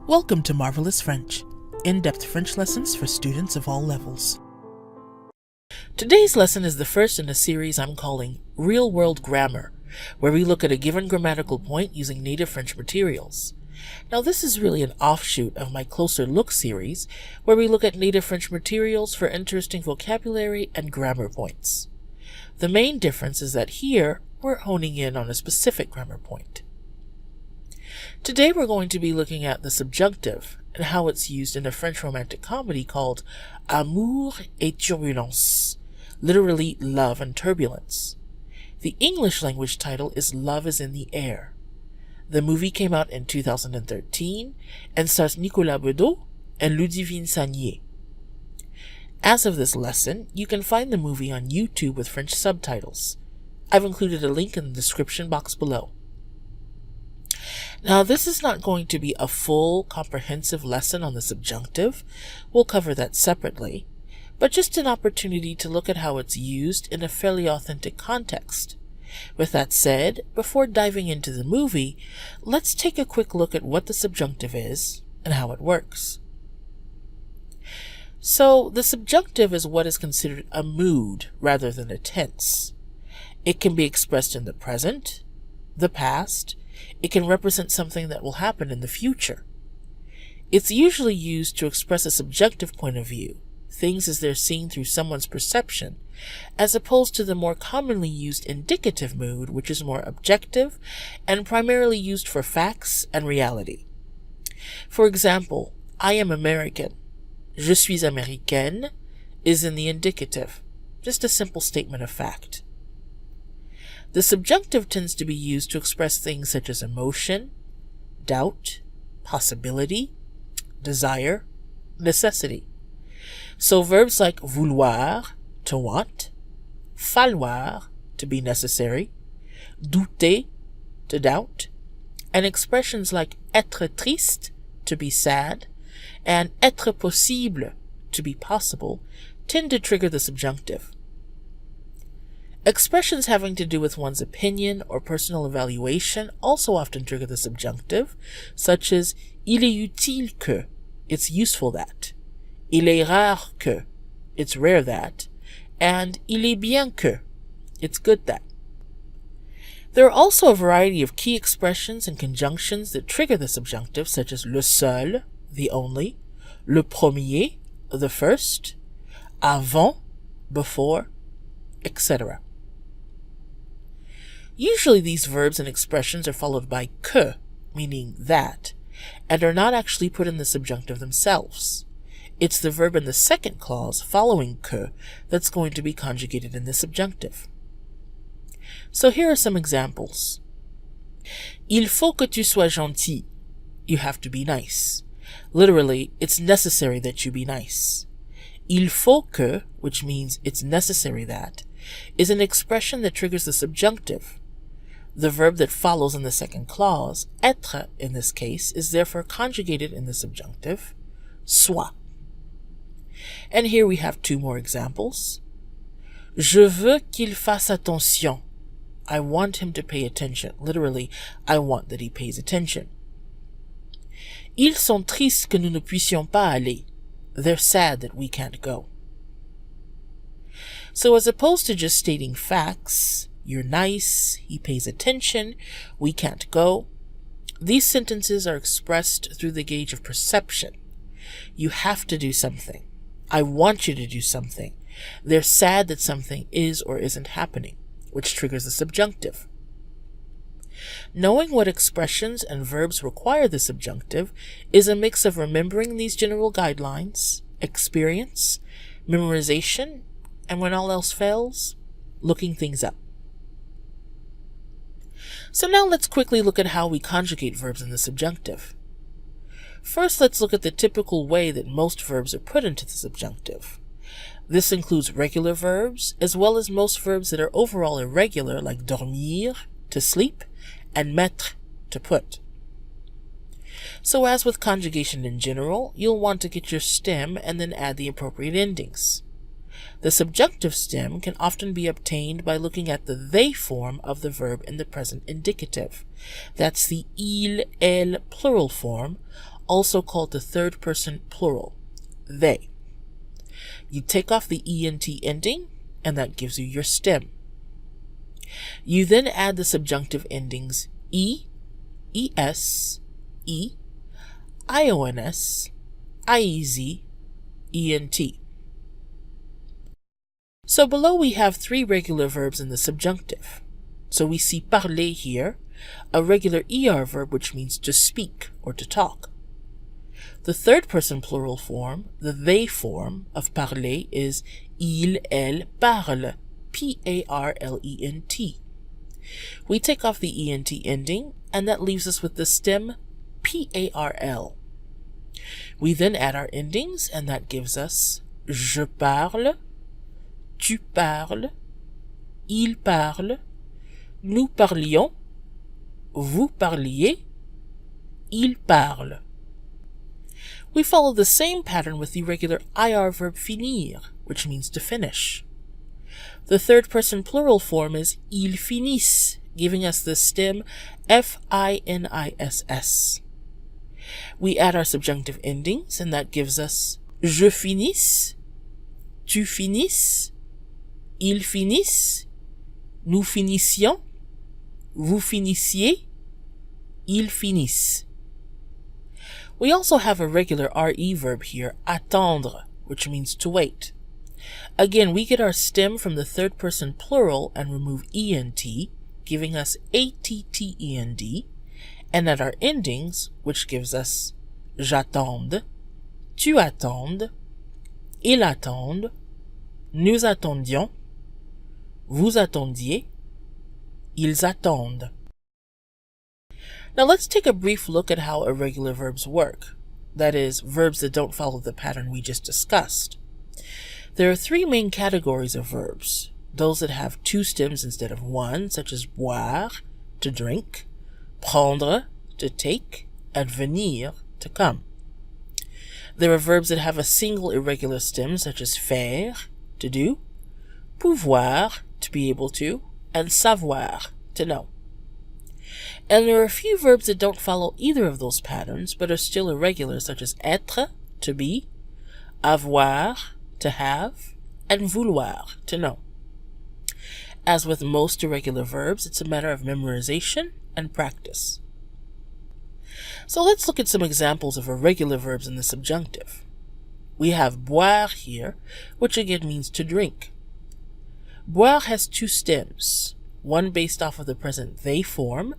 Welcome to Marvelous French, in-depth French lessons for students of all levels. Today's lesson is the first in a series I'm calling Real-World Grammar, where we look at a given grammatical point using native French materials. Now this is really an offshoot of my Closer Look series, where we look at native French materials for interesting vocabulary and grammar points. The main difference is that here, we're honing in on a specific grammar point. Today we're going to be looking at the subjunctive and how it's used in a French romantic comedy called Amour et Turbulences, literally Love and Turbulence. The English language title is Love is in the Air. The movie came out in 2013 and stars Nicolas Bedeau and Ludivine Sagnier. As of this lesson, you can find the movie on YouTube with French subtitles. I've included a link in the description box below. Now, this is not going to be a full, comprehensive lesson on the subjunctive. We'll cover that separately, but just an opportunity to look at how it's used in a fairly authentic context. With that said, before diving into the movie, let's take a quick look at what the subjunctive is and how it works. So, the subjunctive is what is considered a mood rather than a tense. It can be expressed in the present, the past. It can represent something that will happen in the future. It's usually used to express a subjective point of view, things as they're seen through someone's perception, as opposed to the more commonly used indicative mood, which is more objective and primarily used for facts and reality. For example, I am American. Je suis américaine is in the indicative, just a simple statement of fact. The subjunctive tends to be used to express things such as emotion, doubt, possibility, desire, necessity. So verbs like vouloir, to want, falloir, to be necessary, douter, to doubt, and expressions like être triste, to be sad, and être possible, to be possible, tend to trigger the subjunctive. Expressions having to do with one's opinion or personal evaluation also often trigger the subjunctive, such as il est utile que, it's useful that, il est rare que, it's rare that, and il est bien que, it's good that. There are also a variety of key expressions and conjunctions that trigger the subjunctive, such as le seul, the only, le premier, the first, avant, before, etc. Usually these verbs and expressions are followed by que, meaning that, and are not actually put in the subjunctive themselves. It's the verb in the second clause following que that's going to be conjugated in the subjunctive. So here are some examples. Il faut que tu sois gentil. You have to be nice. Literally, it's necessary that you be nice. Il faut que, which means it's necessary that, is an expression that triggers the subjunctive. The verb that follows in the second clause, être in this case, is therefore conjugated in the subjunctive, soit. And here we have two more examples. Je veux qu'il fasse attention. I want him to pay attention. Literally, I want that he pays attention. Ils sont tristes que nous ne puissions pas aller. They're sad that we can't go. So as opposed to just stating facts, you're nice, he pays attention, we can't go, these sentences are expressed through the gauge of perception. You have to do something. I want you to do something. They're sad that something is or isn't happening, which triggers the subjunctive. Knowing what expressions and verbs require the subjunctive is a mix of remembering these general guidelines, experience, memorization, and when all else fails, looking things up. So now let's quickly look at how we conjugate verbs in the subjunctive. First, let's look at the typical way that most verbs are put into the subjunctive. This includes regular verbs, as well as most verbs that are overall irregular, like dormir, to sleep, and mettre, to put. So as with conjugation in general, you'll want to get your stem and then add the appropriate endings. The subjunctive stem can often be obtained by looking at the they form of the verb in the present indicative. That's the il, elle plural form, also called the third person plural, they. You take off the ENT ending, and that gives you your stem. You then add the subjunctive endings E, ES, E, IONS, IEZ, ENT. So below we have 3 regular verbs in the subjunctive. So we see parler here, a regular ER verb which means to speak or to talk. The third person plural form, the they form of parler, is il, elle, parle, P-A-R-L-E-N-T. We take off the ENT ending, and that leaves us with the stem P-A-R-L. We then add our endings, and that gives us je parle, tu parles, il parle, nous parlions, vous parliez, il parle. We follow the same pattern with the regular IR verb finir, which means to finish. The third person plural form is ils finissent, giving us the stem F-I-N-I-S-S. We add our subjunctive endings, and that gives us je finisse, tu finisses, ils finissent, nous finissions, vous finissiez, ils finissent. We also have a regular RE verb here, attendre, which means to wait. Again, we get our stem from the third person plural and remove ENT, giving us ATTEND, and add our endings, which gives us j'attende, tu attendes, il attende, nous attendions, vous attendiez, ils attendent. Now let's take a brief look at how irregular verbs work. That is, verbs that don't follow the pattern we just discussed. There are 3 main categories of verbs. Those that have 2 stems instead of 1, such as boire, to drink, prendre, to take, and venir, to come. There are verbs that have a single irregular stem, such as faire, to do, pouvoir, to be able to, and savoir, to know. And there are a few verbs that don't follow either of those patterns, but are still irregular, such as être, to be, avoir, to have, and vouloir, to know. As with most irregular verbs, it's a matter of memorization and practice. So let's look at some examples of irregular verbs in the subjunctive. We have boire here, which again means to drink. Boire has 2 stems, one based off of the present they form,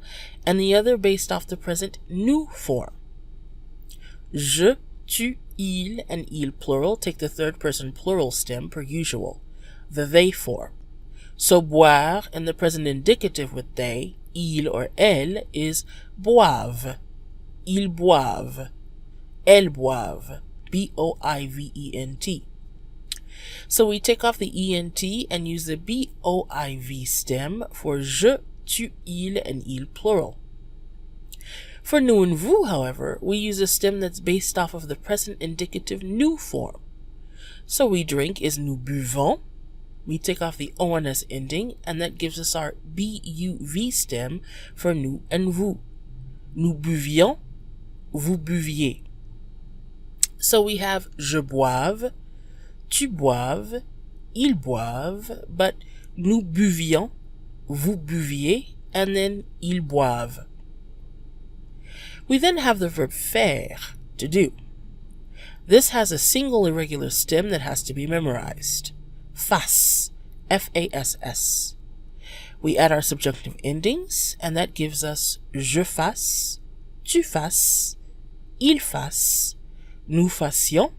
and the other based off the present nous form. Je, tu, il, and il plural take the third person plural stem per usual, the they form. So boire in the present indicative with they, il or elle, is boivent, ils boivent, elles boivent, B-O-I-V-E-N-T. So we take off the ENT and use the B-O-I-V stem for je, tu, il, and il plural. For nous and vous, however, we use a stem that's based off of the present indicative nous form. So we drink is nous buvons. We take off the ONS ending, and that gives us our B-U-V stem for nous and vous. Nous buvions, vous buviez. So we have je boive, tu boives, ils boivent, but nous buvions, vous buviez, and then ils boivent. We then have the verb faire, to do. This has a single irregular stem that has to be memorized. Fasse, F-A-S-S. We add our subjunctive endings, and that gives us je fasse, tu fasses, il fasse, nous fassions,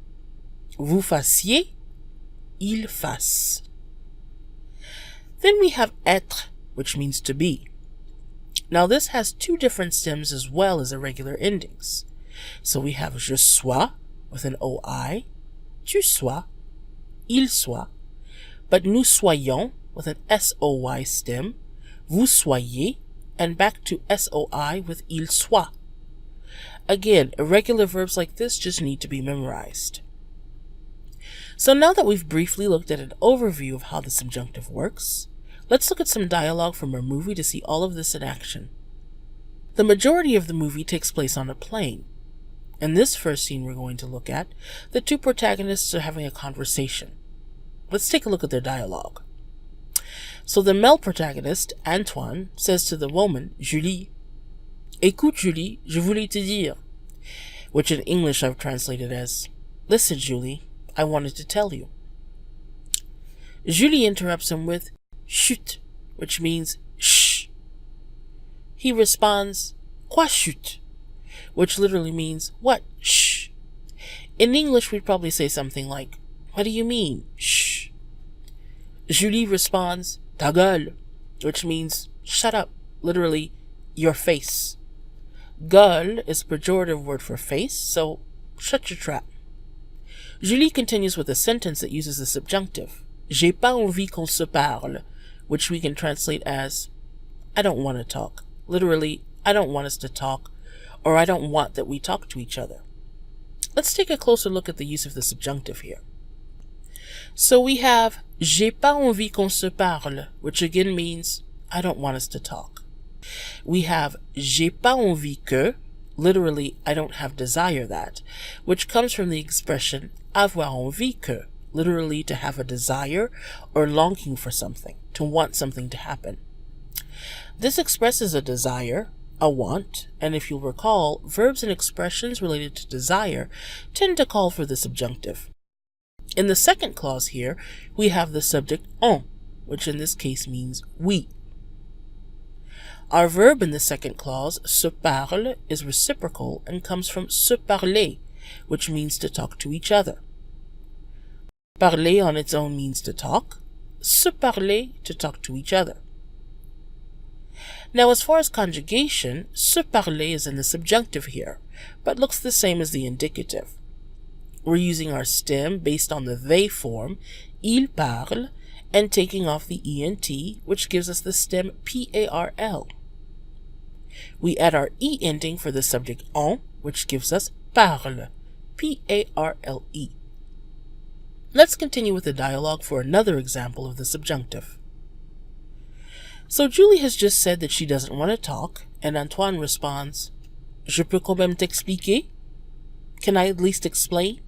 vous fassiez, il fasse. Then we have être, which means to be. Now this has 2 different stems as well as irregular endings. So we have je sois with an OI, tu sois, il soit, but nous soyons with an SOY stem, vous soyez, and back to SOI with il soit. Again, irregular verbs like this just need to be memorized. So now that we've briefly looked at an overview of how the subjunctive works, let's look at some dialogue from our movie to see all of this in action. The majority of the movie takes place on a plane. In this first scene we're going to look at, the two protagonists are having a conversation. Let's take a look at their dialogue. So the male protagonist, Antoine, says to the woman, Julie, Écoute Julie, je voulais te dire, which in English I've translated as, Listen Julie, I wanted to tell you. Julie interrupts him with, Chut, which means shh. He responds, Quoi chut? Which literally means, what? Shh. In English, we'd probably say something like, what do you mean? Shh. Julie responds, ta gueule, which means, shut up, literally, your face. Gueule is a pejorative word for face, so shut your trap. Julie continues with a sentence that uses the subjunctive. J'ai pas envie qu'on se parle, which we can translate as, I don't want to talk. Literally, I don't want us to talk, or I don't want that we talk to each other. Let's take a closer look at the use of the subjunctive here. So we have j'ai pas envie qu'on se parle, which again means I don't want us to talk. We have j'ai pas envie que, literally I don't have desire that, which comes from the expression avoir envie que, literally to have a desire or longing for something, to want something to happen. This expresses a desire, a want, and if you'll recall, verbs and expressions related to desire tend to call for the subjunctive. In the second clause here, we have the subject on, which in this case means we. Our verb in the second clause, se parle, is reciprocal and comes from se parler, which means to talk to each other. Parler on its own means to talk, se parler, to talk to each other. Now, as far as conjugation, se parler is in the subjunctive here, but looks the same as the indicative. We're using our stem based on the they form, il parle, and taking off the ent, which gives us the stem parl. We add our e ending for the subject on, which gives us parle, parle. Let's continue with the dialogue for another example of the subjunctive. So Julie has just said that she doesn't want to talk, and Antoine responds, Je peux quand même t'expliquer? Can I at least explain?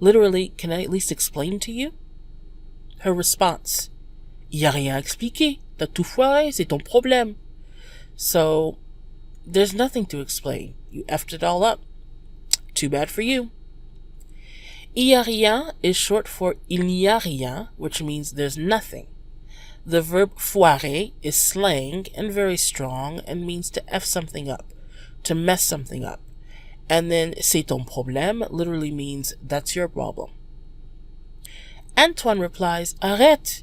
Literally, can I at least explain to you? Her response, Y a rien à expliquer. T'as tout foiré, c'est ton problème. So, there's nothing to explain. You effed it all up. Too bad for you. Y a rien is short for il n'y a rien, which means there's nothing. The verb foirer is slang and very strong and means to F something up, to mess something up. And then c'est ton problème literally means that's your problem. Antoine replies, Arrête!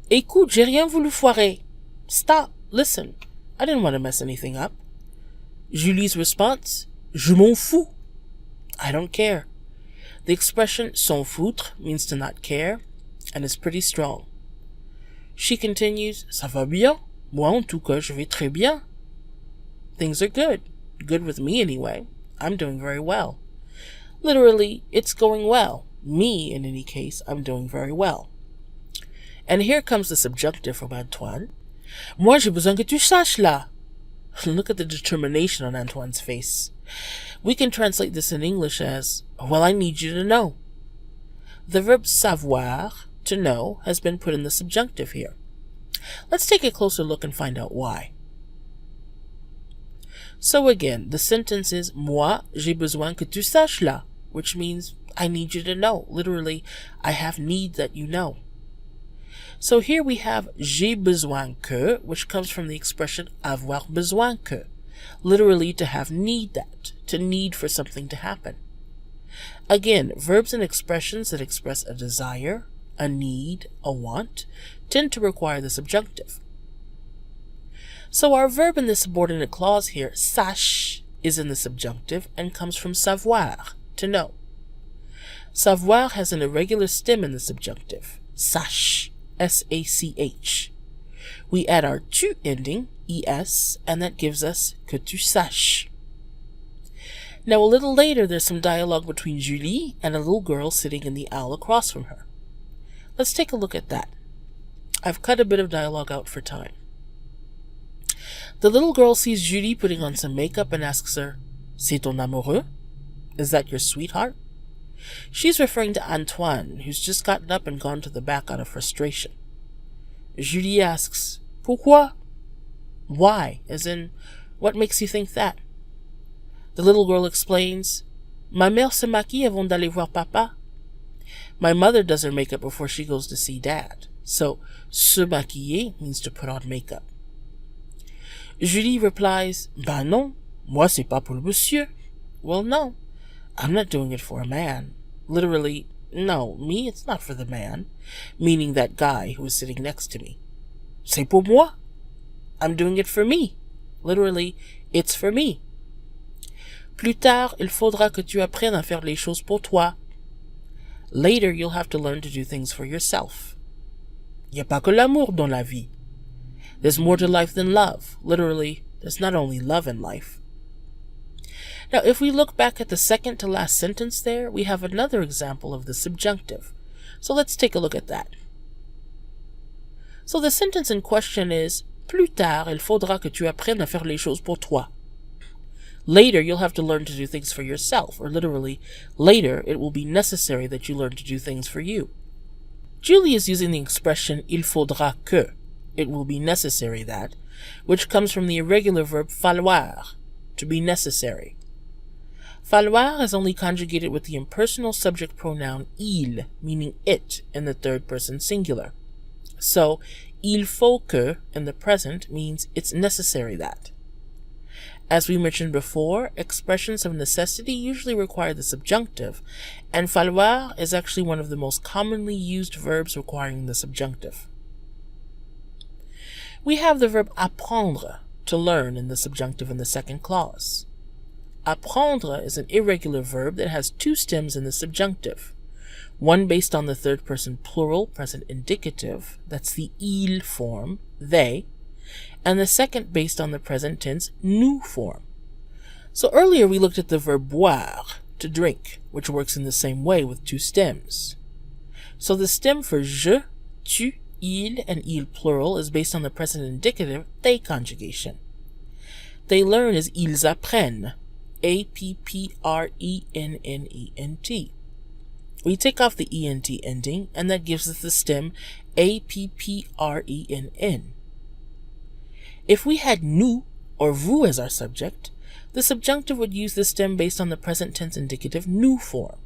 Écoute, j'ai rien voulu foirer. Stop, listen. I didn't want to mess anything up. Julie's response, Je m'en fous. I don't care. The expression s'en foutre means to not care and is pretty strong. She continues, Ça va bien? Moi, en tout cas, je vais très bien. Things are good. Good with me, anyway. I'm doing very well. Literally, it's going well. Me, in any case, I'm doing very well. And here comes the subjunctive from Antoine. Moi, j'ai besoin que tu saches là. Look at the determination on Antoine's face. We can translate this in English as, well, I need you to know. The verb savoir, to know, has been put in the subjunctive here. Let's take a closer look and find out why. So again, the sentence is, Moi, j'ai besoin que tu saches là, which means, I need you to know. Literally, I have need that you know. So here we have j'ai besoin que, which comes from the expression avoir besoin que, literally to have need that, to need for something to happen. Again, verbs and expressions that express a desire, a need, a want, tend to require the subjunctive. So our verb in the subordinate clause here, sache, is in the subjunctive and comes from savoir, to know. Savoir has an irregular stem in the subjunctive, sache, S-A-C-H. We add our tu ending, es, and that gives us que tu saches. Now a little later there's some dialogue between Julie and a little girl sitting in the aisle across from her. Let's take a look at that. I've cut a bit of dialogue out for time. The little girl sees Julie putting on some makeup and asks her, C'est ton amoureux? Is that your sweetheart? She's referring to Antoine, who's just gotten up and gone to the back out of frustration. Julie asks, Pourquoi? Why? As in, what makes you think that? The little girl explains, Ma mère se maquille avant d'aller voir papa. My mother does her makeup before she goes to see dad. So, se maquiller means to put on makeup. Julie replies, Ben non, moi c'est pas pour le monsieur. Well, no, I'm not doing it for a man. Literally, no, me, it's not for the man. Meaning that guy who is sitting next to me. C'est pour moi. I'm doing it for me. Literally, it's for me. Plus tard, il faudra que tu apprennes à faire les choses pour toi. Later, you'll have to learn to do things for yourself. Y a pas que l'amour dans la vie. There's more to life than love. Literally, there's not only love in life. Now, if we look back at the second to last sentence there, we have another example of the subjunctive. So let's take a look at that. So the sentence in question is, Plus tard, il faudra que tu apprennes à faire les choses pour toi. Later, you'll have to learn to do things for yourself, or literally, later, it will be necessary that you learn to do things for you. Julie is using the expression il faudra que, it will be necessary that, which comes from the irregular verb falloir, to be necessary. Falloir is only conjugated with the impersonal subject pronoun il, meaning it, in the third person singular. So, il faut que, in the present, means it's necessary that. As we mentioned before, expressions of necessity usually require the subjunctive, and falloir is actually one of the most commonly used verbs requiring the subjunctive. We have the verb apprendre, to learn, in the subjunctive in the second clause. Apprendre is an irregular verb that has two stems in the subjunctive. One based on the third person plural present indicative, that's the il form, they, and the second based on the present tense nous form. So earlier we looked at the verb boire, to drink, which works in the same way with two stems. So the stem for je, tu, il, and il plural is based on the present indicative they conjugation. They learn is ils apprennent, A-P-P-R-E-N-N-E-N-T. We take off the ENT ending, and that gives us the stem A-P-P-R-E-N-N. If we had nous or vous as our subject, the subjunctive would use the stem based on the present tense indicative nous form.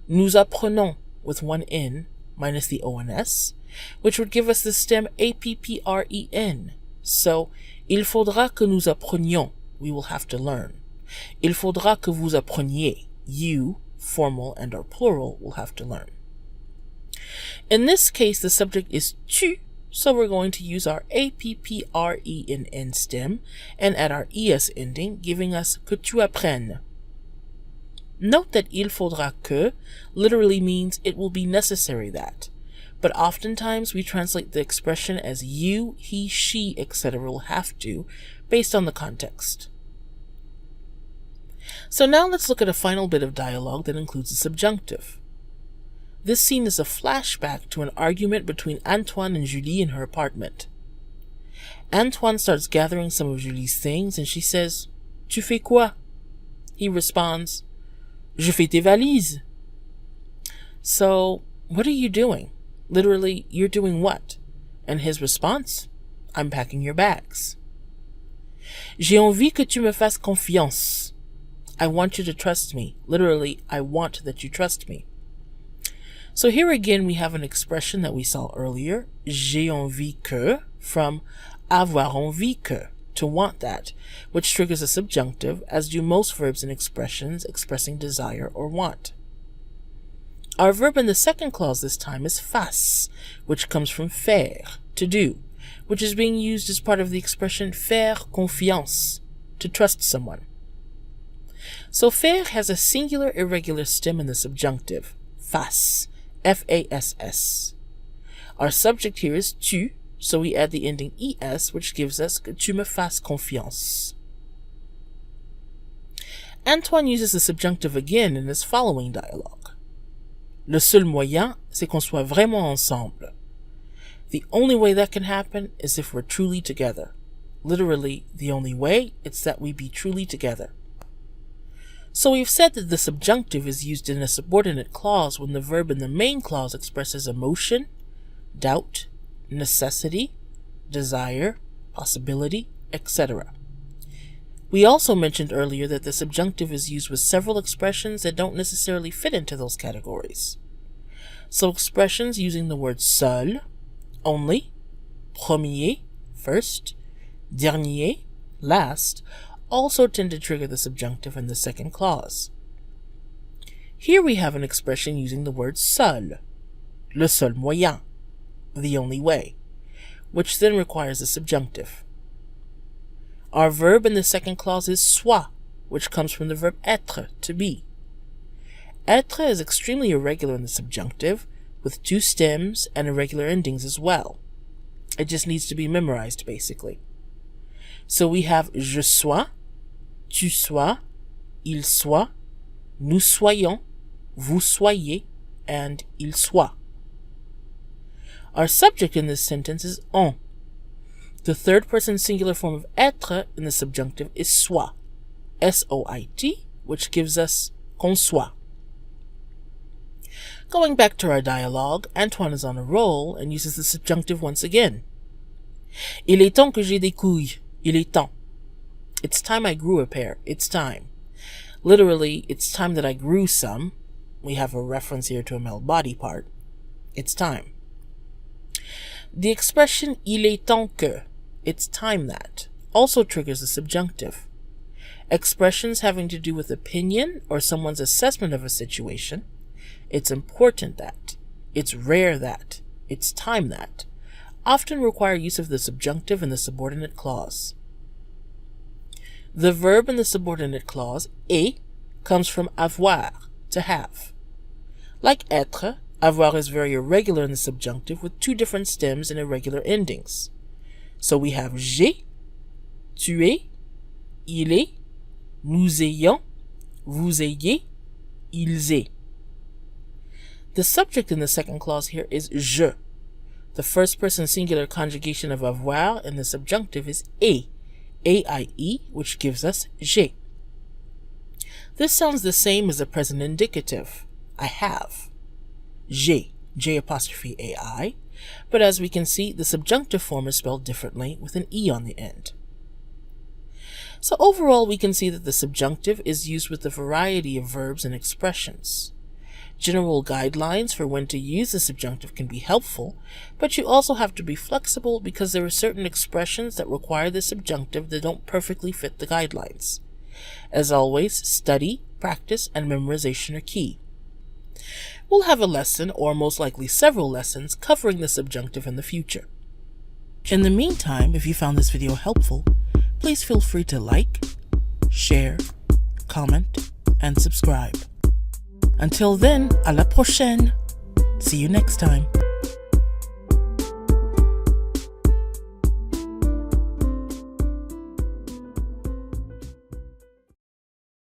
Nous apprenons with one N minus the ONS, which would give us the stem A-P-P-R-E-N. So, il faudra que nous apprenions, we will have to learn. Il faudra que vous appreniez, you, formal and or plural, will have to learn. In this case, the subject is tu, so we're going to use our A-P-P-R-E-N-N stem and add our ES ending, giving us que tu apprennes. Note that il faudra que literally means it will be necessary that, but oftentimes we translate the expression as you, he, she, etc. will have to, based on the context. So now let's look at a final bit of dialogue that includes a subjunctive. This scene is a flashback to an argument between Antoine and Julie in her apartment. Antoine starts gathering some of Julie's things and she says, Tu fais quoi? He responds, Je fais tes valises. So, what are you doing? Literally, you're doing what? And his response, I'm packing your bags. J'ai envie que tu me fasses confiance. I want you to trust me. Literally, I want that you trust me. So here again we have an expression that we saw earlier, j'ai envie que, from avoir envie que, to want that, which triggers a subjunctive, as do most verbs and expressions expressing desire or want. Our verb in the second clause this time is fasse, which comes from faire, to do, which is being used as part of the expression faire confiance, to trust someone. So faire has a singular irregular stem in the subjunctive, fasse, F-A-S-S. Our subject here is tu, so we add the ending es, which gives us que tu me fasses confiance. Antoine uses the subjunctive again in his following dialogue. Le seul moyen, c'est qu'on soit vraiment ensemble. The only way that can happen is if we're truly together. Literally, the only way, it's that we be truly together. So we've said that the subjunctive is used in a subordinate clause when the verb in the main clause expresses emotion, doubt, necessity, desire, possibility, etc. We also mentioned earlier that the subjunctive is used with several expressions that don't necessarily fit into those categories. So expressions using the word seul, only, premier, first, dernier, last, also tend to trigger the subjunctive in the second clause. Here we have an expression using the word seul, le seul moyen, the only way, which then requires a subjunctive. Our verb in the second clause is soit, which comes from the verb être, to be. Être is extremely irregular in the subjunctive, with two stems and irregular endings as well. It just needs to be memorized, basically. So we have je sois, tu sois, il soit, nous soyons, vous soyez, and il soit. Our subject in this sentence is on. The third person singular form of être in the subjunctive is soit, S-O-I-T, which gives us qu'on soit. Going back to our dialogue, Antoine is on a roll and uses the subjunctive once again. Il est temps que j'ai des couilles. Il est temps. It's time I grew a pair. It's time. Literally, it's time that I grew some. We have a reference here to a male body part. It's time. The expression il est temps que, it's time that, also triggers the subjunctive. Expressions having to do with opinion or someone's assessment of a situation, it's important that, it's rare that, it's time that, often require use of the subjunctive in the subordinate clause. The verb in the subordinate clause, est, comes from avoir, to have. Like être, avoir is very irregular in the subjunctive with two different stems and irregular endings. So we have j'ai, tu es, il est, nous ayons, vous ayez, ils aient. The subject in the second clause here is je. The first person singular conjugation of avoir in the subjunctive is est, A-I-E, which gives us j'ai. This sounds the same as the present indicative, I have. J'ai, J apostrophe A-I, but as we can see, the subjunctive form is spelled differently with an E on the end. So overall, we can see that the subjunctive is used with a variety of verbs and expressions. General guidelines for when to use the subjunctive can be helpful, but you also have to be flexible because there are certain expressions that require the subjunctive that don't perfectly fit the guidelines. As always, study, practice, and memorization are key. We'll have a lesson, or most likely several lessons, covering the subjunctive in the future. In the meantime, if you found this video helpful, please feel free to like, share, comment, and subscribe. Until then, à la prochaine! See you next time.